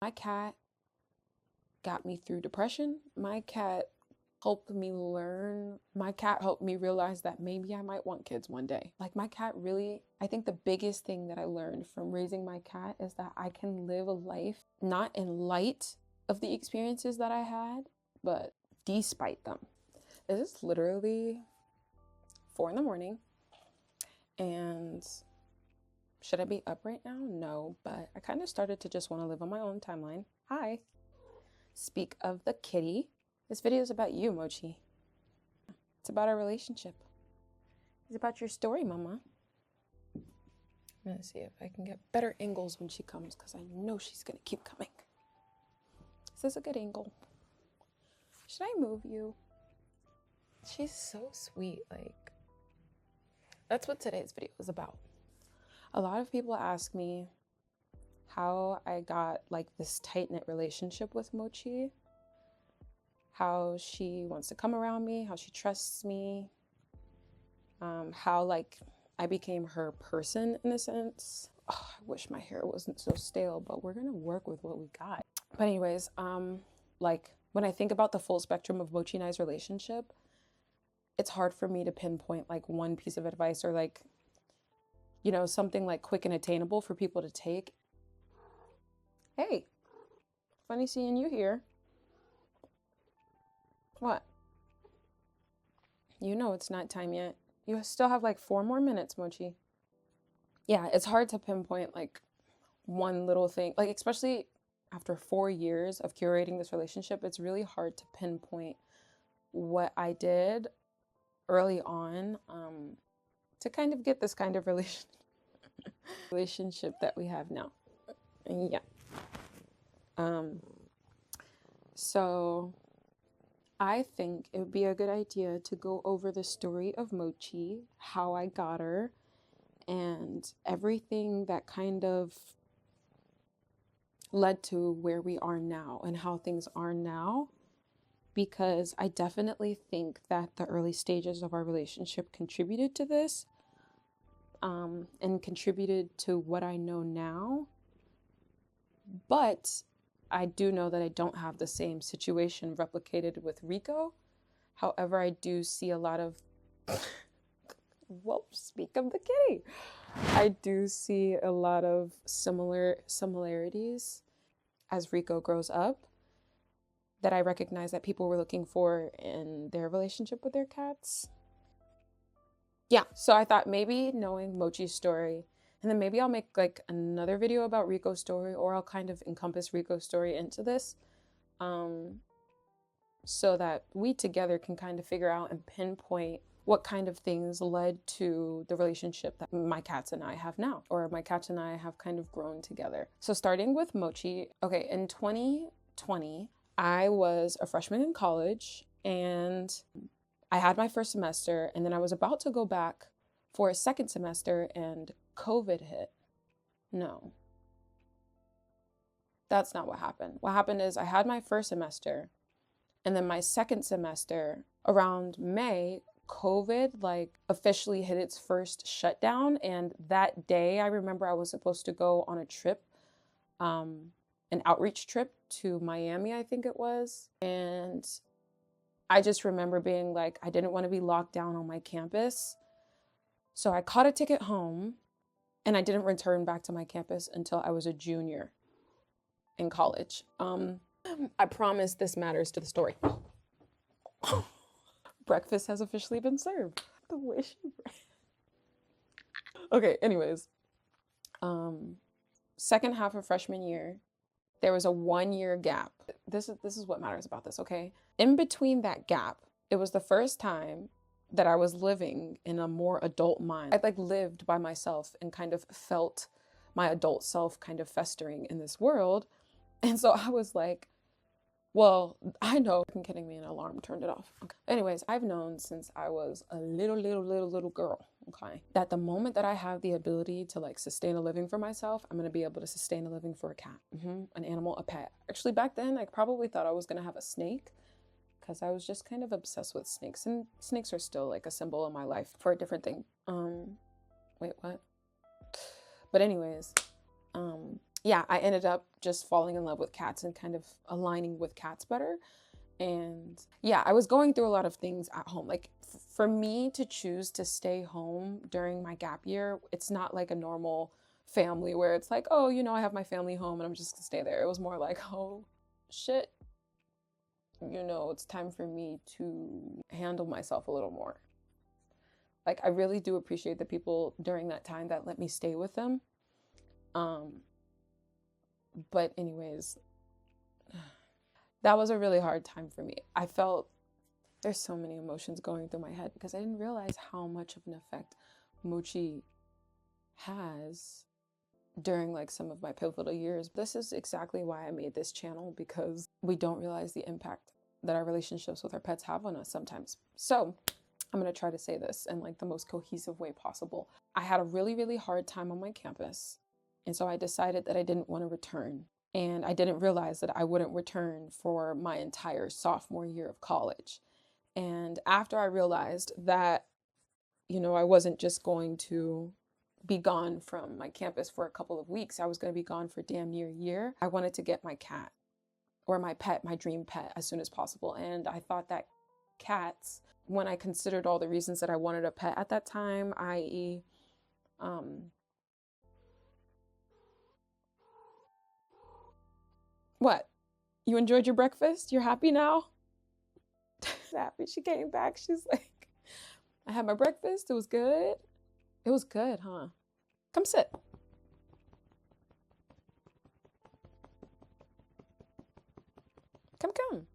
My cat got me through depression. My cat helped me learn. My cat helped me realize that maybe I might want kids one day. Like, my cat really, I think the biggest thing that I learned from raising my cat is that I can live a life not in light of the experiences that I had, but despite them. It is literally 4 a.m. and should I be up right now? No, but I kind of started to just want to live on my own timeline. Hi. Speak of the kitty. This video is about you, Mochi. It's about our relationship. It's about your story, Mama. I'm gonna see if I can get better angles when she comes, because I know she's gonna keep coming. Is this a good angle? Should I move you? She's so sweet. Like, that's what today's video is about. A lot of people ask me how I got like this tight-knit relationship with Mochi, how she wants to come around me, how she trusts me, how like I became her person in a sense. Oh, I wish my hair wasn't so stale, but we're gonna work with what we got. But anyways, like when I think about the full spectrum of Mochi and I's relationship, it's hard for me to pinpoint like one piece of advice or like, you know, something like quick and attainable for people to take. Hey, funny seeing you here. What? You know it's not time yet. You still have like 4 more minutes, Mochi. Yeah, it's hard to pinpoint like one little thing, like especially after 4 years of curating this relationship, it's really hard to pinpoint what I did early on to kind of get this kind of relationship that we have now. Yeah. So I think it would be a good idea to go over the story of Mochi, how I got her, and everything that kind of led to where we are now and how things are now, because I definitely think that the early stages of our relationship contributed to this, and contributed to what I know now. But I do know that I don't have the same situation replicated with Rico. However, I do see a lot of, well, speak of the kitty. I do see a lot of similarities as Rico grows up that I recognize that people were looking for in their relationship with their cats. Yeah, so I thought maybe knowing Mochi's story, and then maybe I'll make like another video about Rico's story, or I'll kind of encompass Rico's story into this, so that we together can kind of figure out and pinpoint what kind of things led to the relationship that my cats and I have now, or my cats and I have kind of grown together. So starting with Mochi, okay, in 2020, I was a freshman in college and I had my first semester, and then I was about to go back for a second semester and COVID hit. No, that's not what happened. What happened is I had my first semester, and then my second semester around May, COVID like officially hit its first shutdown. And that day I remember I was supposed to go on a trip, an outreach trip to Miami, I think it was. And I just remember being like, I didn't want to be locked down on my campus. So I caught a ticket home and I didn't return back to my campus until I was a junior in college. I promise this matters to the story. Breakfast has officially been served. The way she... Okay, anyways. Second half of freshman year, there was a 1-year gap. This is what matters about this, okay? In between that gap, it was the first time that I was living in a more adult mind. I like lived by myself and kind of felt my adult self kind of festering in this world. And so I was like, well, I know, I'm kidding me, an alarm turned it off. Okay. Anyways, I've known since I was a little girl, okay, that the moment that I have the ability to like sustain a living for myself, I'm gonna be able to sustain a living for a cat, an animal, a pet. Actually, back then, I probably thought I was gonna have a snake because I was just kind of obsessed with snakes, and snakes are still like a symbol in my life for a different thing. Wait, what? But anyways, yeah, I ended up just falling in love with cats and kind of aligning with cats better. And yeah, I was going through a lot of things at home. Like for me to choose to stay home during my gap year, it's not like a normal family where it's like, oh, I have my family home and I'm just gonna stay there. It was more like, oh, shit, it's time for me to handle myself a little more. Like I really do appreciate the people during that time that let me stay with them. Um, but anyways, that was a really hard time for me. I felt there's so many emotions going through my head because I didn't realize how much of an effect Mochi has during like some of my pivotal years. This is exactly why I made this channel, because we don't realize the impact that our relationships with our pets have on us sometimes. So I'm going to try to say this in like the most cohesive way possible. I had a really, really hard time on my campus. And so I decided that I didn't want to return. And I didn't realize that I wouldn't return for my entire sophomore year of college. And after I realized that, I wasn't just going to be gone from my campus for a couple of weeks, I was going to be gone for damn near a year. I wanted to get my cat, or my pet, my dream pet, as soon as possible. And I thought that cats, when I considered all the reasons that I wanted a pet at that time, i.e., what? You enjoyed your breakfast? You're happy now? Happy. She came back. She's like, I had my breakfast. It was good. It was good, huh? Come sit. Come.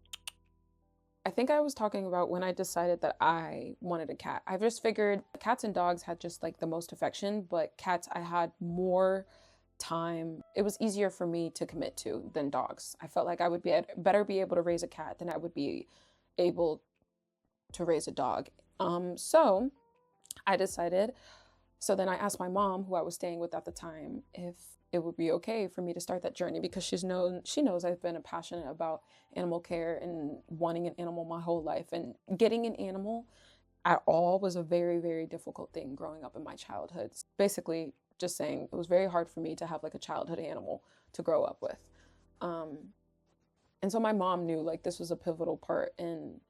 I think I was talking about when I decided that I wanted a cat. I just figured cats and dogs had just like the most affection, but cats, I had more time. It was easier for me to commit to than dogs. I felt like I would better be able to raise a cat than I would be able to raise a dog. So I decided. So then I asked my mom, who I was staying with at the time, if it would be okay for me to start that journey, because she knows I've been passionate about animal care and wanting an animal my whole life. And getting an animal at all was a very, very difficult thing growing up in my childhood. Basically, just saying, it was very hard for me to have like a childhood animal to grow up with. And so my mom knew like this was a pivotal part in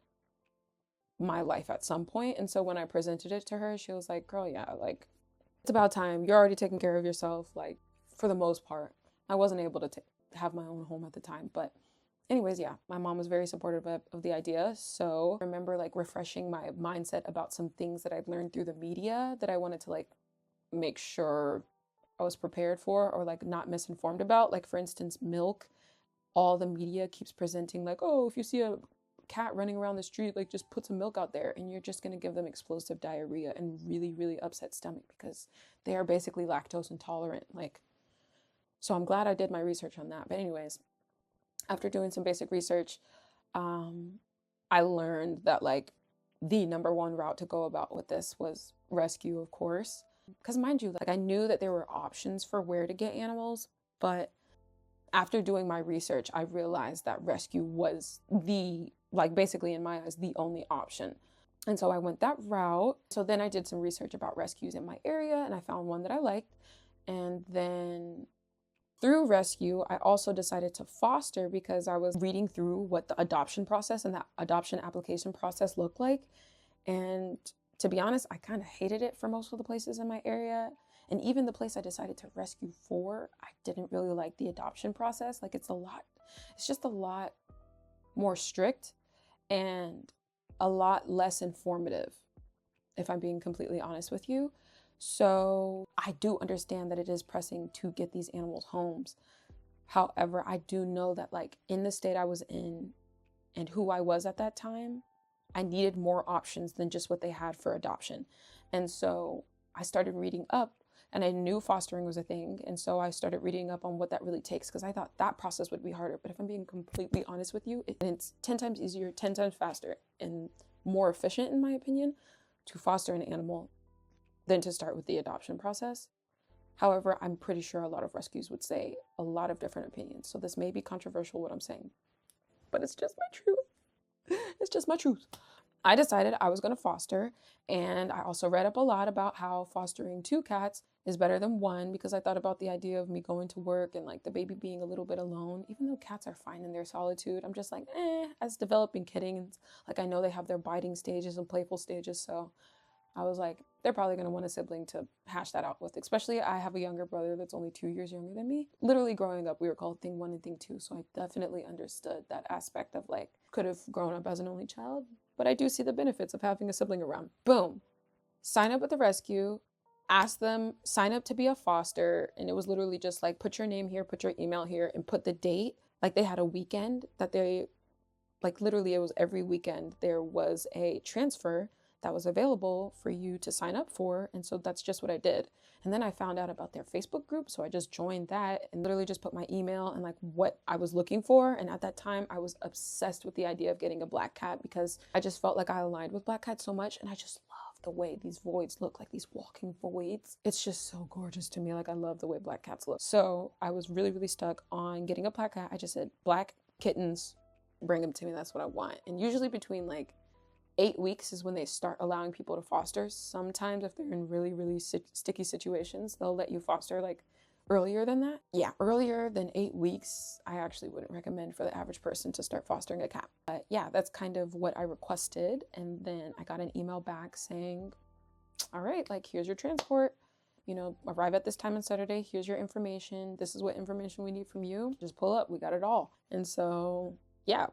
my life at some point. And so when I presented it to her, she was like, girl, yeah, like it's about time. You're already taking care of yourself, like for the most part. I wasn't able to have my own home at the time, but anyways, yeah, my mom was very supportive of the idea. So I remember like refreshing my mindset about some things that I'd learned through the media that I wanted to like make sure I was prepared for, or like not misinformed about. Like for instance, milk. All the media keeps presenting like, oh, if you see a cat running around the street, like just put some milk out there and you're just going to give them explosive diarrhea and really, really upset stomach, because they are basically lactose intolerant. Like, so I'm glad I did my research on that. But anyways, after doing some basic research, I learned that like the number one route to go about with this was rescue, of course. Because mind you, like I knew that there were options for where to get animals, but after doing my research, I realized that rescue was basically in my eyes, the only option. And so I went that route. So then I did some research about rescues in my area and I found one that I liked. And then through rescue, I also decided to foster, because I was reading through what the adoption process and that adoption application process looked like. And to be honest, I kind of hated it for most of the places in my area. And even the place I decided to rescue for, I didn't really like the adoption process. Like it's just a lot more strict and a lot less informative, if I'm being completely honest with you. So I do understand that it is pressing to get these animals homes. However, I do know that like in the state I was in and who I was at that time, I needed more options than just what they had for adoption. And so I started reading up, and I knew fostering was a thing. And so I started reading up on what that really takes, because I thought that process would be harder. But if I'm being completely honest with you, it's 10 times easier, 10 times faster, and more efficient, in my opinion, to foster an animal than to start with the adoption process. However, I'm pretty sure a lot of rescues would say a lot of different opinions. So this may be controversial, what I'm saying, but it's just my truth. It's just my truth. I decided I was going to foster, and I also read up a lot about how fostering 2 cats is better than one, because I thought about the idea of me going to work and like the baby being a little bit alone. Even though cats are fine in their solitude, I'm just like, as developing kittens, like I know they have their biting stages and playful stages. So I was like, they're probably going to want a sibling to hash that out with. Especially I have a younger brother that's only 2 years younger than me. Literally growing up, we were called thing one and thing two. So I definitely understood that aspect of like, could have grown up as an only child, but I do see the benefits of having a sibling around. Boom. Sign up with the rescue, ask them, sign up to be a foster. And it was literally just like, put your name here, put your email here, and put the date. Like they had a weekend that they, like literally it was every weekend there was a transfer that was available for you to sign up for. And so that's just what I did. And then I found out about their Facebook group. So I just joined that and literally just put my email and like what I was looking for. And at that time, I was obsessed with the idea of getting a black cat because I just felt like I aligned with black cats so much. And I just love the way these voids look, like these walking voids. It's just so gorgeous to me. Like I love the way black cats look. So I was really, really stuck on getting a black cat. I just said, black kittens, bring them to me. That's what I want. And usually between like 8 weeks is when they start allowing people to foster. Sometimes if they're in really, really sticky situations, they'll let you foster like earlier than that. Yeah, earlier than 8 weeks, I actually wouldn't recommend for the average person to start fostering a cat. But yeah, that's kind of what I requested. And then I got an email back saying, all right, like here's your transport, you know, arrive at this time on Saturday. Here's your information. This is what information we need from you. Just pull up, we got it all. And so, yeah.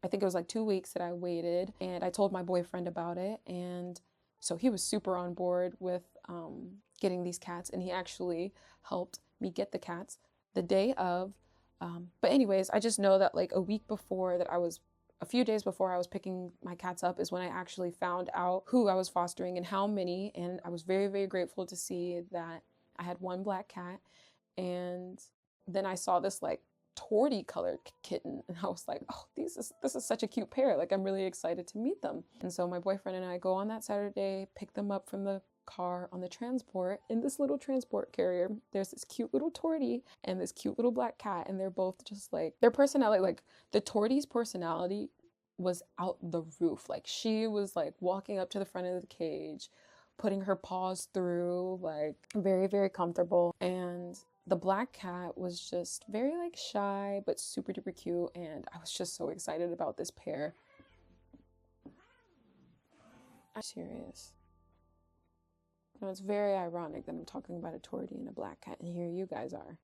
I think it was like 2 weeks that I waited, and I told my boyfriend about it. And so he was super on board with getting these cats, and he actually helped me get the cats the day of. But anyways, I just know that like a few days before I was picking my cats up is when I actually found out who I was fostering and how many. And I was very, very grateful to see that I had one black cat. And then I saw this like torty colored kitten, and I was like, oh, this is such a cute pair. Like I'm really excited to meet them. And so my boyfriend and I go on that Saturday, pick them up from the car on the transport. In this little transport carrier, there's this cute little tortie and this cute little black cat, and they're both just like, their personality, like the tortie's personality was out the roof. Like she was like walking up to the front of the cage, putting her paws through, like very, very comfortable. And the black cat was just very like shy, but super duper cute. And I was just so excited about this pair. I'm serious. You know, it's very ironic that I'm talking about a tortie and a black cat, and here you guys are.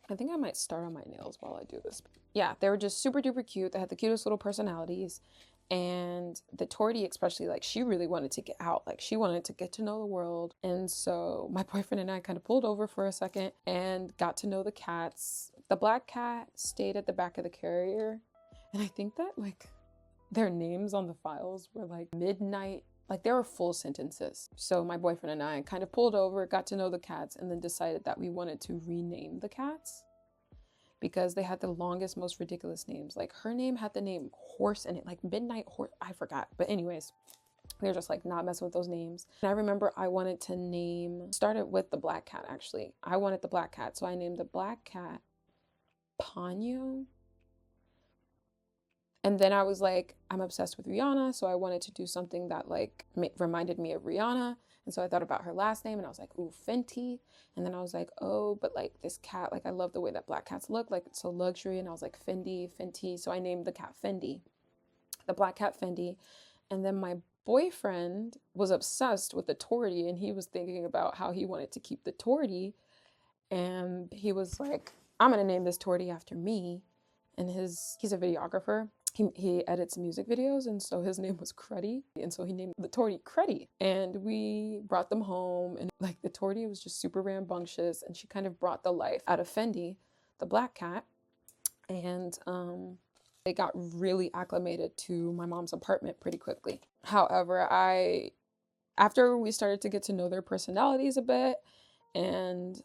I think I might start on my nails while I do this. Yeah, they were just super duper cute. They had the cutest little personalities. And the tortie especially, like she really wanted to get out. Like she wanted to get to know the world. And so my boyfriend and I kind of pulled over for a second and got to know the cats. The black cat stayed at the back of the carrier. And I think that like their names on the files were like midnight. Like they were full sentences. So my boyfriend and I kind of pulled over, got to know the cats, and then decided that we wanted to rename the cats because they had the longest, most ridiculous names. Like her name had the name Horse in it, like Midnight Horse. I forgot. But anyways, we were just like not messing with those names. And I remember I wanted to started with the black cat actually. I wanted the black cat. So I named the black cat Ponyo. And then I was like, I'm obsessed with Rihanna. So I wanted to do something that like reminded me of Rihanna. And so I thought about her last name and I was like, ooh, Fenty. And then I was like, oh, but like this cat, like I love the way that black cats look, like it's so luxury. And I was like, Fenty. So I named the cat Fendi, the black cat Fendi. And then my boyfriend was obsessed with the tortie, and he was thinking about how he wanted to keep the tortie. And he was like, I'm going to name this tortie after me. And he's a videographer. He edits music videos, and so his name was Cruddy, and so he named the tortie Cruddy. And we brought them home, and like the tortie was just super rambunctious, and she kind of brought the life out of Fendi, the black cat. And they got really acclimated to my mom's apartment pretty quickly. However, after we started to get to know their personalities a bit, and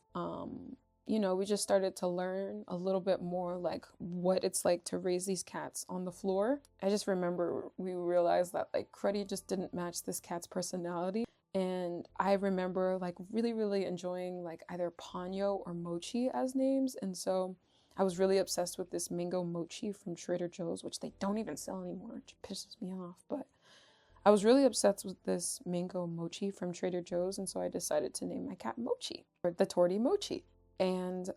you know, we just started to learn a little bit more like what it's like to raise these cats on the floor. I just remember we realized that like Cruddy just didn't match this cat's personality. And I remember like really, really enjoying like either Ponyo or Mochi as names. And so I was really obsessed with this mango mochi from Trader Joe's, which they don't even sell anymore, which pisses me off. But I was really obsessed with this mango mochi from Trader Joe's, and so I decided to name my cat Mochi, or the Torty Mochi. And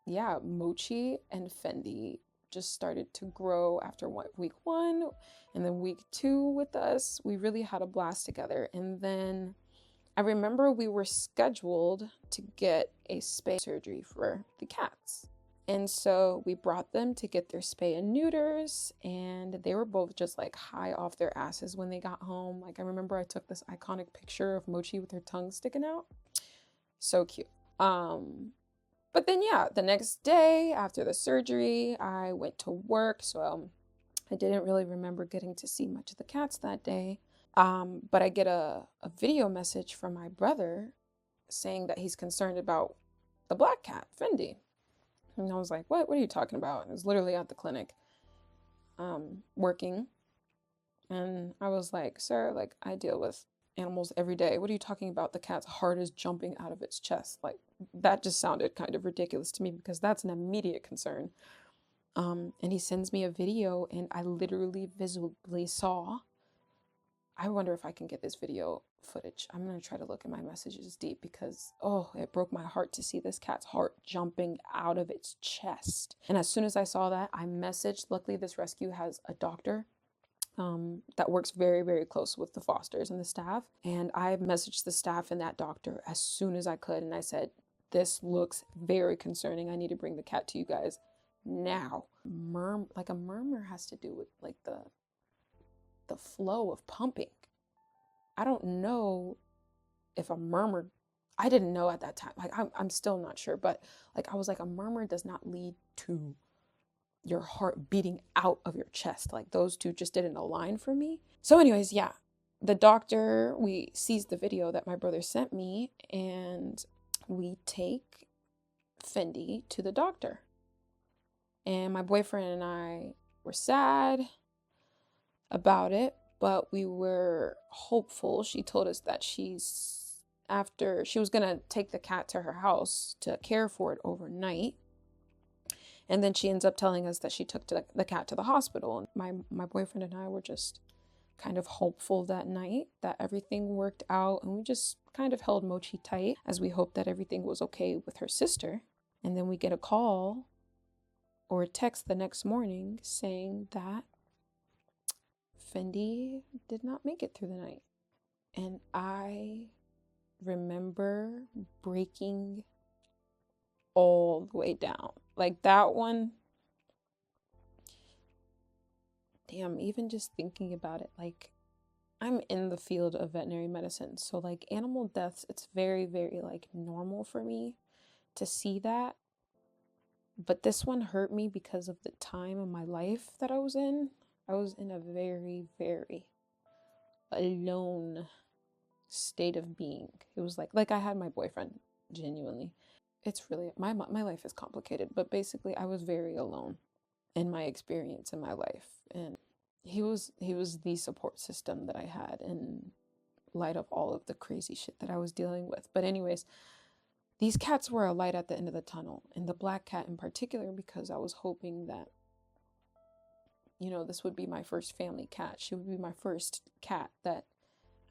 yeah, Mochi and Fendi just started to grow after week 1, and then week 2 with us. We really had a blast together. And then I remember we were scheduled to get a spay surgery for the cats. And so we brought them to get their spay and neuters, and they were both just like high off their asses when they got home. Like, I remember I took this iconic picture of Mochi with her tongue sticking out. So cute. But then, yeah, the next day after the surgery, I went to work. So I didn't really remember getting to see much of the cats that day. But I get a video message from my brother saying that he's concerned about the black cat, Fendi. And I was like, what are you talking about? And I was literally at the clinic, working. And I was like, sir, like, I deal with animals every day. What are you talking about? The cat's heart is jumping out of its chest. Like, that just sounded kind of ridiculous to me, because that's an immediate concern. And he sends me a video, and I literally visibly saw, I wonder if I can get this video footage. I'm going to try to look at my messages deep, because, oh, it broke my heart to see this cat's heart jumping out of its chest. And as soon as I saw that, I messaged. Luckily, this rescue has a doctor that works very, very close with the fosters and the staff. And I messaged the staff and that doctor as soon as I could. And I said, this looks very concerning. I need to bring the cat to you guys now. Like a murmur has to do with like the flow of pumping. I don't know if a murmur, I didn't know at that time. Like, I'm still not sure, but like, I was like, a murmur does not lead to your heart beating out of your chest. Like, those two just didn't align for me. So anyways, yeah, the doctor, we sees the video that my brother sent me, and we take Fendi to the doctor. And my boyfriend and I were sad about it, but we were hopeful. She told us that after she was gonna take the cat to her house to care for it overnight. And then she ends up telling us that she took the cat to the hospital. And my boyfriend and I were just kind of hopeful that night that everything worked out. And we just kind of held Mochi tight as we hoped that everything was okay with her sister. And then we get a call or a text the next morning saying that Fendi did not make it through the night. And I remember breaking all the way down. Like, that one, damn, even just thinking about it, like, I'm in the field of veterinary medicine. So like, animal deaths, it's very, very like normal for me to see that. But this one hurt me because of the time of my life that I was in. I was in a very, very alone state of being. It was like I had my boyfriend, genuinely. It's really, my life is complicated, but basically I was very alone in my experience in my life. And he was the support system that I had in light of all of the crazy shit that I was dealing with. But anyways, these cats were a light at the end of the tunnel, and the black cat in particular, because I was hoping that, you know, this would be my first family cat. She would be my first cat that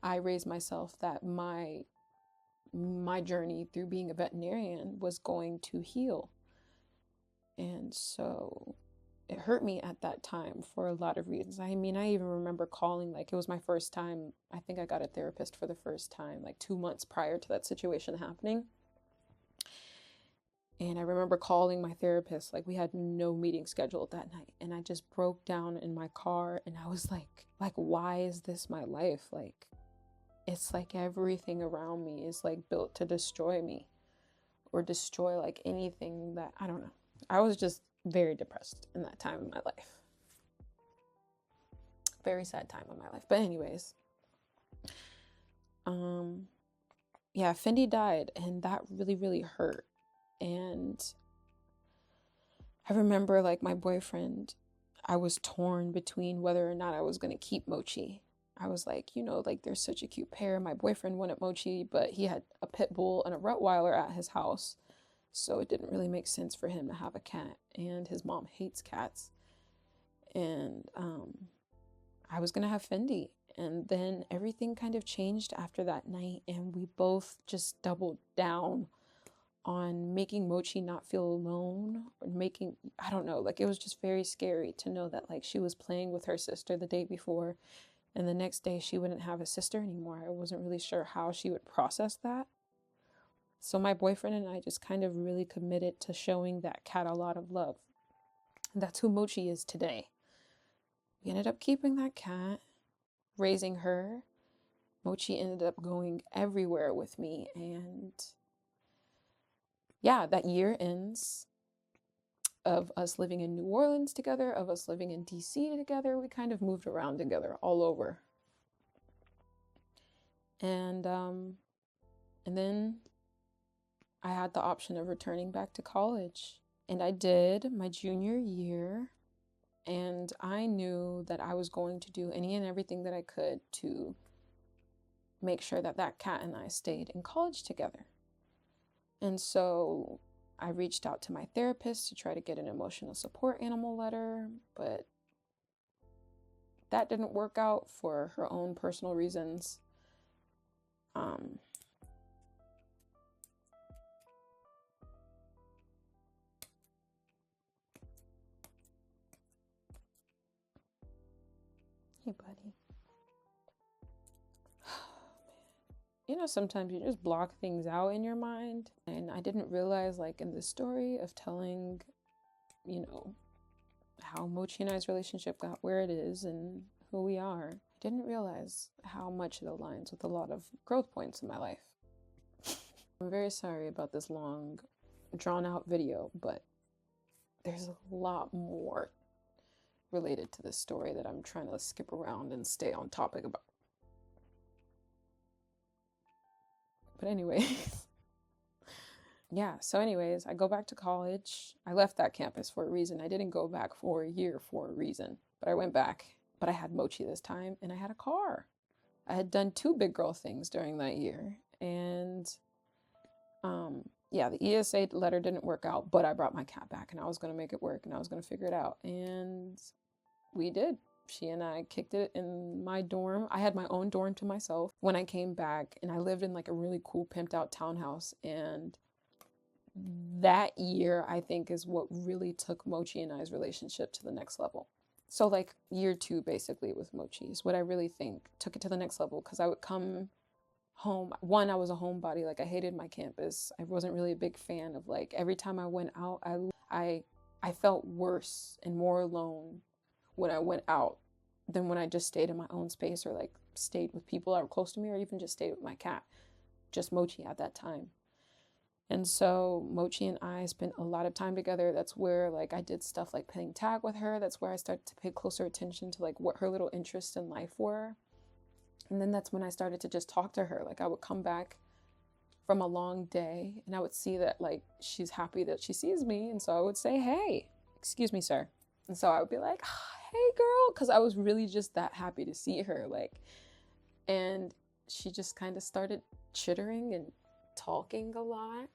I raised myself, that my journey through being a veterinarian was going to heal. And so it hurt me at that time for a lot of reasons. I mean, I even remember calling, like, it was my first time. I think I got a therapist for the first time, like 2 months prior to that situation happening. And I remember calling my therapist, like, we had no meeting scheduled that night. And I just broke down in my car, and I was like, why is this my life? Like, it's like everything around me is like built to destroy me or destroy like anything that, I don't know. I was just very depressed in that time of my life. Very sad time of my life. But anyways, yeah, Fendi died, and that really, really hurt. And I remember, like, my boyfriend, I was torn between whether or not I was going to keep Mochi. I was like, you know, like, they're such a cute pair. My boyfriend wanted Mochi, but he had a pit bull and a Rottweiler at his house. So it didn't really make sense for him to have a cat. And his mom hates cats. And I was gonna have Fendi. And then everything kind of changed after that night, and we both just doubled down on making Mochi not feel alone, or making, I don't know, like it was just very scary to know that like she was playing with her sister the day before, and the next day she wouldn't have a sister anymore. I wasn't really sure how she would process that. So my boyfriend and I just kind of really committed to showing that cat a lot of love. And that's who Mochi is today. We ended up keeping that cat, raising her. Mochi ended up going everywhere with me, and yeah, that year ends of us living in New Orleans together, of us living in DC together. We kind of moved around together all over. And then I had the option of returning back to college. And I did my junior year. And I knew that I was going to do any and everything that I could to make sure that that cat and I stayed in college together. And so I reached out to my therapist to try to get an emotional support animal letter, but that didn't work out for her own personal reasons. Hey, buddy. You know, sometimes you just block things out in your mind. And I didn't realize, like, in the story of telling, you know, how Mochi and I's relationship got where it is and who we are, I didn't realize how much it aligns with a lot of growth points in my life. I'm very sorry about this long, drawn-out video, but there's a lot more related to this story that I'm trying to skip around and stay on topic about. But anyways, yeah, so anyways, I go back to college. I left that campus for a reason. I didn't go back for a year for a reason, but I went back. But I had Mochi this time, and I had a car. I had done 2 big girl things during that year. And yeah, the ESA letter didn't work out, but I brought my cat back, and I was going to make it work, and I was going to figure it out. And we did. She and I kicked it in my dorm. I had my own dorm to myself when I came back, and I lived in like a really cool pimped out townhouse. And that year, I think, is what really took Mochi and I's relationship to the next level. So like year 2, basically, with Mochi is what I really think took it to the next level, because I would come home. One, I was a homebody. Like, I hated my campus. I wasn't really a big fan of, like, every time I went out, I felt worse and more alone when I went out than when I just stayed in my own space, or like stayed with people that were close to me, or even just stayed with my cat, just Mochi at that time. And so Mochi and I spent a lot of time together. That's where like I did stuff like playing tag with her. That's where I started to pay closer attention to like what her little interests in life were. And then that's when I started to just talk to her. Like, I would come back from a long day and I would see that like she's happy that she sees me. And so I would say, "Hey, excuse me, sir." And so I would be like, "Hey, girl," because I was really just that happy to see her. Like, and she just kind of started chittering and talking a lot.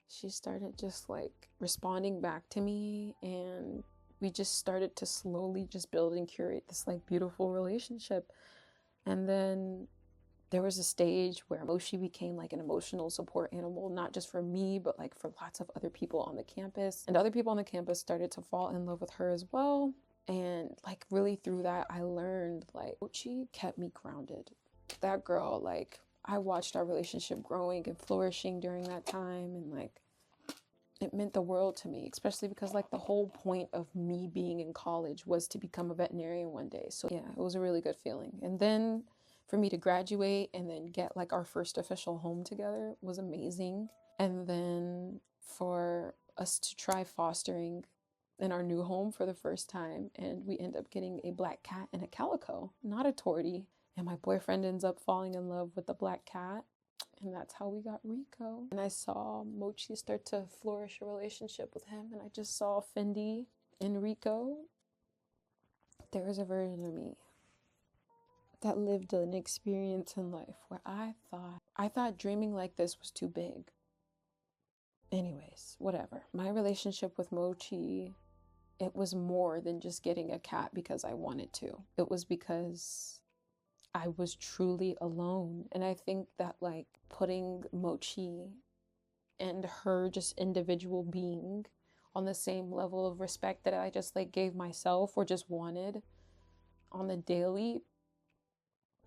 She started just like responding back to me, and we just started to slowly just build and curate this like beautiful relationship. And then there was a stage where Mochi became like an emotional support animal, not just for me, but like for lots of other people on the campus. And other people on the campus started to fall in love with her as well. And like really through that, I learned like Mochi kept me grounded. That girl, like, I watched our relationship growing and flourishing during that time, and like it meant the world to me, especially because like the whole point of me being in college was to become a veterinarian one day. So yeah, it was a really good feeling. And then for me to graduate and then get like our first official home together was amazing. And then for us to try fostering in our new home for the first time, and we end up getting a black cat and a calico, not a tortie. And my boyfriend ends up falling in love with the black cat, and that's how we got Rico. And I saw Mochi start to flourish a relationship with him, and I just saw Fendi in Rico. There was a version of me that lived an experience in life where I thought dreaming like this was too big. Anyways, whatever. My relationship with Mochi it was more than just getting a cat because I wanted to. It was because I was truly alone. And I think that like putting Mochi and her just individual being on the same level of respect that I just like gave myself or just wanted on the daily,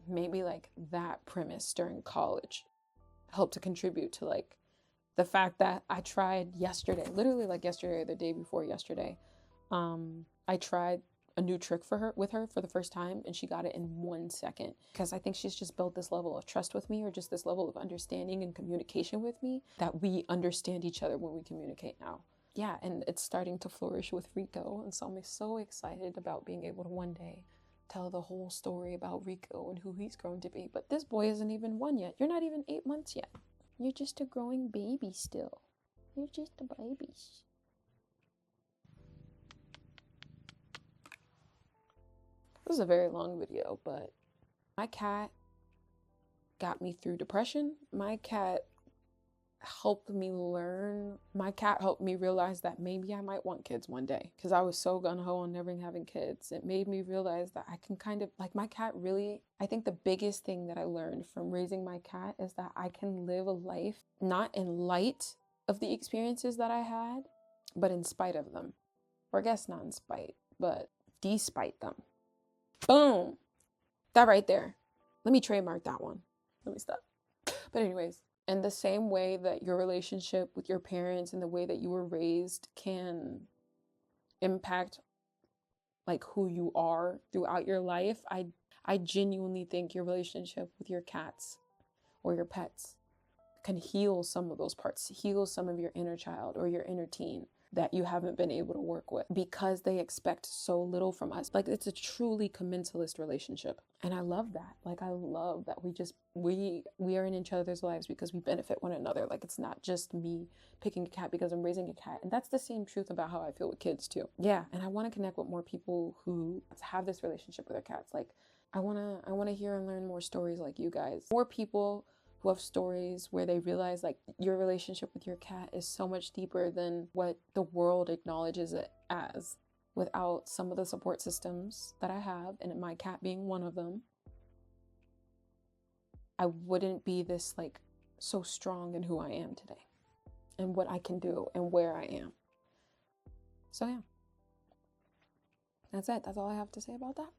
maybe like that premise during college helped to contribute to like the fact that I tried yesterday, literally like yesterday or the day before yesterday, I tried a new trick with her for the first time, and she got it in 1 second, because I think she's just built this level of trust with me, or just this level of understanding and communication with me, that we understand each other when we communicate now. Yeah, and it's starting to flourish with Rico, and so I'm so excited about being able to one day tell the whole story about Rico and who he's grown to be. But this boy isn't even 1 yet. You're not even 8 months yet. You're just a growing baby still. You're just a baby. This is a very long video, but my cat got me through depression. My cat helped me learn. My cat helped me realize that maybe I might want kids one day, because I was so gung-ho on never having kids. It made me realize that I can kind of, like, my cat really, I think the biggest thing that I learned from raising my cat is that I can live a life not in light of the experiences that I had, but in spite of them. Or I guess not in spite, but despite them. Boom! That right there. Let me trademark that one. Let me stop. But anyways, in the same way that your relationship with your parents and the way that you were raised can impact like who you are throughout your life, I genuinely think your relationship with your cats or your pets can heal some of those parts, heal some of your inner child or your inner teen that you haven't been able to work with, because they expect so little from us. Like, it's a truly commensalist relationship. And I love that. Like, I love that we are in each other's lives because we benefit one another. Like, it's not just me picking a cat because I'm raising a cat. And that's the same truth about how I feel with kids too. Yeah. And I want to connect with more people who have this relationship with their cats. Like, I want to hear and learn more stories like you guys. More people who have stories where they realize like your relationship with your cat is so much deeper than what the world acknowledges it as. Without some of the support systems that I have, and my cat being one of them, I wouldn't be this like so strong in who I am today and what I can do and where I am. So yeah, that's it. That's all I have to say about that.